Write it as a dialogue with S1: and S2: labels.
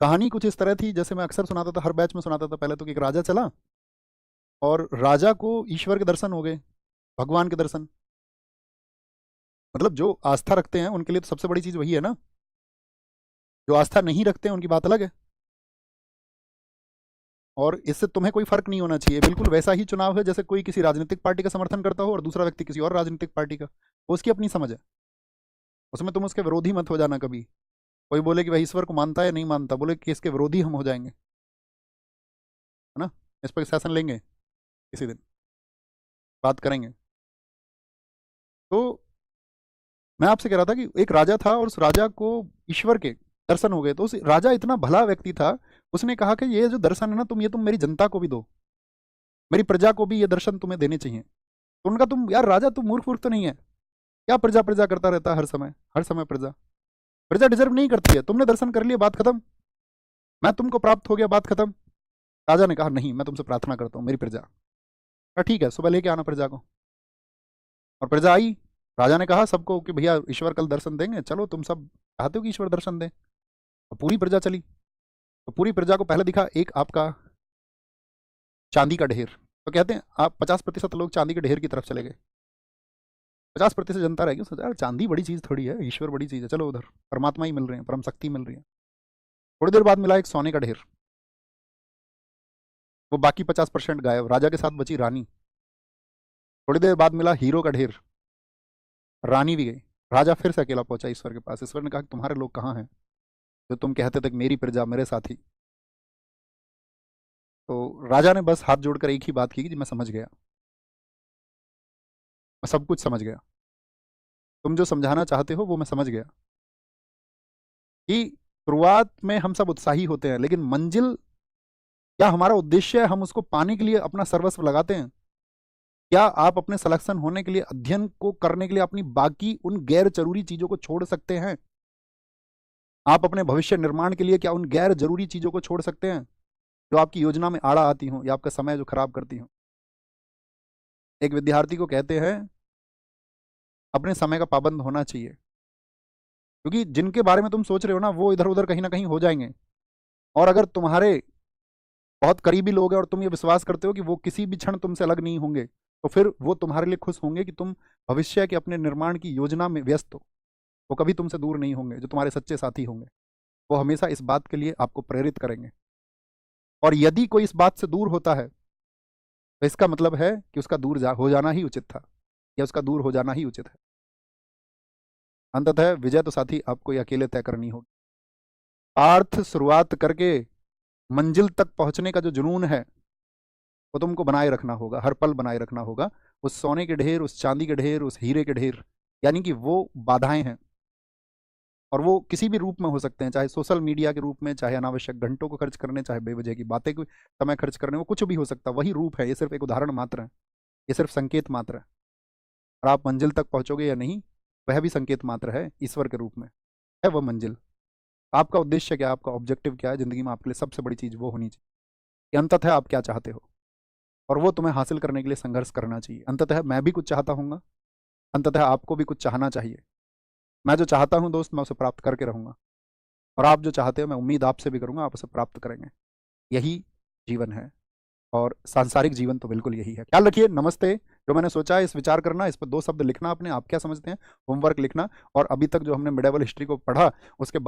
S1: कहानी कुछ इस तरह थी, जैसे मैं अक्सर सुनाता था, हर बैच में सुनाता था पहले तो, कि एक राजा चला और राजा को ईश्वर के दर्शन हो गए, भगवान के दर्शन। मतलब जो आस्था रखते हैं उनके लिए तो सबसे बड़ी चीज वही है ना। जो आस्था नहीं रखते हैं उनकी बात अलग है। और इससे तुम्हें कोई फर्क नहीं होना चाहिए। बिल्कुल वैसा ही चुनाव है जैसे कोई किसी राजनीतिक पार्टी का समर्थन करता हो और दूसरा व्यक्ति किसी और राजनीतिक पार्टी का। वो उसकी अपनी समझ है, उसमें तुम उसके विरोधी मत हो जाना कभी। कोई बोले कि भाई ईश्वर को मानता है, नहीं मानता, बोले कि इसके विरोधी हम हो जाएंगे, है ना। इस पर सेशन लेंगे किसी दिन, बात करेंगे। तो मैं आपसे कह रहा था कि एक राजा था और उस राजा को ईश्वर के दर्शन हो गए। तो उस राजा इतना भला व्यक्ति था, उसने कहा कि ये जो दर्शन है ना, तुम मेरी जनता को भी दो, मेरी प्रजा को भी ये दर्शन तुम्हें देने चाहिए। तो उनका, तुम यार राजा, तुम मूर्ख वूर्ख तो नहीं है क्या, प्रजा प्रजा करता रहता है हर समय हर समय। प्रजा प्रजा डिजर्व नहीं करती है। तुमने दर्शन कर लिया, बात खत्म। मैं तुमको प्राप्त हो गया, बात खत्म। राजा ने कहा नहीं, मैं तुमसे प्रार्थना करता हूँ, मेरी प्रजा। कहा ठीक है, सुबह लेके आना प्रजा को। और प्रजा आई। राजा ने कहा सबको कि भैया ईश्वर कल दर्शन देंगे, चलो तुम सब चाहते हो कि ईश्वर दर्शन दें। तो पूरी प्रजा चली। तो पूरी प्रजा को पहले दिखा एक आपका चांदी का ढेर। तो कहते हैं आप 50% लोग चांदी के ढेर की तरफ चले गए, 50% जनता रहेगी। सोचा यार चांदी बड़ी चीज थोड़ी है, ईश्वर बड़ी चीज है, चलो उधर परमात्मा ही मिल रहे हैं, परम शक्ति मिल रही है। थोड़ी देर बाद मिला एक सोने का ढेर। वो बाकी 50% गायब, राजा के साथ बची रानी। थोड़ी देर बाद मिला हीरो का ढेर, रानी भी गई। राजा फिर से अकेला पहुंचा ईश्वर के पास। ईश्वर ने कहा कि तुम्हारे लोग कहाँ हैं जो तुम कहते थे कि मेरी प्रजा, मेरे साथी। तो राजा ने बस हाथ जोड़कर एक ही बात की कि जी मैं समझ गया, मैं सब कुछ समझ गया, तुम जो समझाना चाहते हो वो मैं समझ गया। कि शुरुआत में हम सब उत्साही होते हैं, लेकिन मंजिल, क्या हमारा उद्देश्य है हम उसको पाने के लिए अपना सर्वस्व लगाते हैं? क्या आप अपने सिलेक्शन होने के लिए, अध्ययन को करने के लिए अपनी बाकी उन गैर जरूरी चीजों को छोड़ सकते हैं? आप अपने भविष्य निर्माण के लिए क्या उन गैर जरूरी चीजों को छोड़ सकते हैं जो आपकी योजना में आड़ा आती हो या आपका समय जो खराब करती हो? एक विद्यार्थी को कहते हैं अपने समय का पाबंद होना चाहिए, क्योंकि जिनके बारे में तुम सोच रहे हो ना, वो इधर उधर कहीं ना कहीं हो जाएंगे। और अगर तुम्हारे बहुत करीबी लोग हैं और तुम ये विश्वास करते हो कि वो किसी भी क्षण तुमसे अलग नहीं होंगे, तो फिर वो तुम्हारे लिए खुश होंगे कि तुम भविष्य के अपने निर्माण की योजना में व्यस्त हो। वो कभी तुमसे दूर नहीं होंगे, जो तुम्हारे सच्चे साथी होंगे। वो हमेशा इस बात के लिए आपको प्रेरित करेंगे। और यदि कोई इस बात से दूर होता है, तो इसका मतलब है कि उसका हो जाना ही उचित था, या उसका दूर हो जाना ही उचित है। अंततः विजय तो साथी आपको ये अकेले तय करनी होगी। पार्थ शुरुआत करके मंजिल तक पहुंचने का जो जुनून है, वो तुमको बनाए रखना होगा, हर पल बनाए रखना होगा। उस सोने के ढेर, उस चांदी के ढेर, उस हीरे के ढेर, यानी कि वो बाधाएं हैं। और वो किसी भी रूप में हो सकते हैं, चाहे सोशल मीडिया के रूप में, चाहे अनावश्यक घंटों को खर्च करने, चाहे बेवजह की बातें को समय खर्च करने, वो कुछ भी हो सकता है। वही रूप है, ये सिर्फ एक उदाहरण मात्र है, ये सिर्फ संकेत मात्र है। और आप मंजिल तक पहुंचोगे या नहीं, वह भी संकेत मात्र है, ईश्वर के रूप में है वह मंजिल। आपका उद्देश्य क्या है, आपका ऑब्जेक्टिव क्या है जिंदगी में? आपके लिए सबसे बड़ी चीज वो होनी चाहिए कि अंततः आप क्या चाहते हो, और वो तुम्हें हासिल करने के लिए संघर्ष करना चाहिए। अंततः मैं भी कुछ चाहता हूँ, अंततः आपको भी कुछ चाहना चाहिए। मैं जो चाहता हूँ दोस्त, मैं उसे प्राप्त करके रहूंगा। और आप जो चाहते हो, मैं उम्मीद आपसे भी करूंगा, आप उसे प्राप्त करेंगे। यही जीवन है। और सांसारिक जीवन तो बिल्कुल यही है। ख्याल रखिए, नमस्ते। जो मैंने सोचा है इस विचार करना, इस पर 2 शब्द लिखना अपने, आप क्या समझते हैं, होमवर्क लिखना। और अभी तक जो हमने मिडेवल हिस्ट्री को पढ़ा, उसके